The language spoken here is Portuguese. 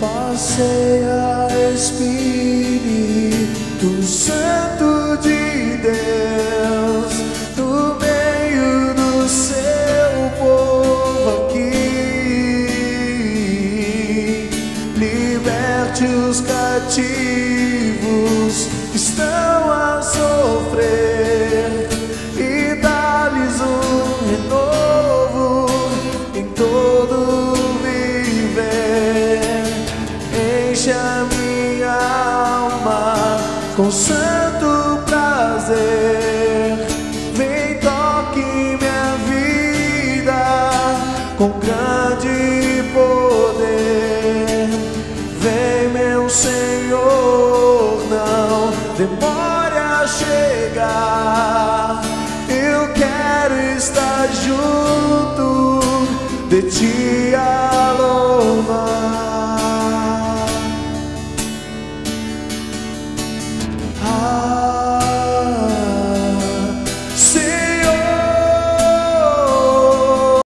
passeia Espírito Santo de Deus no meio do seu povo aqui. Liberte os cativos que estão a sofrer e dá-lhes um renovo em todo viver. Enche a minha alma com santo prazer. Vem, toque minha vida com grande poder. Vem, meu Senhor, não demore a chegar. Eu quero estar junto de ti a louvar.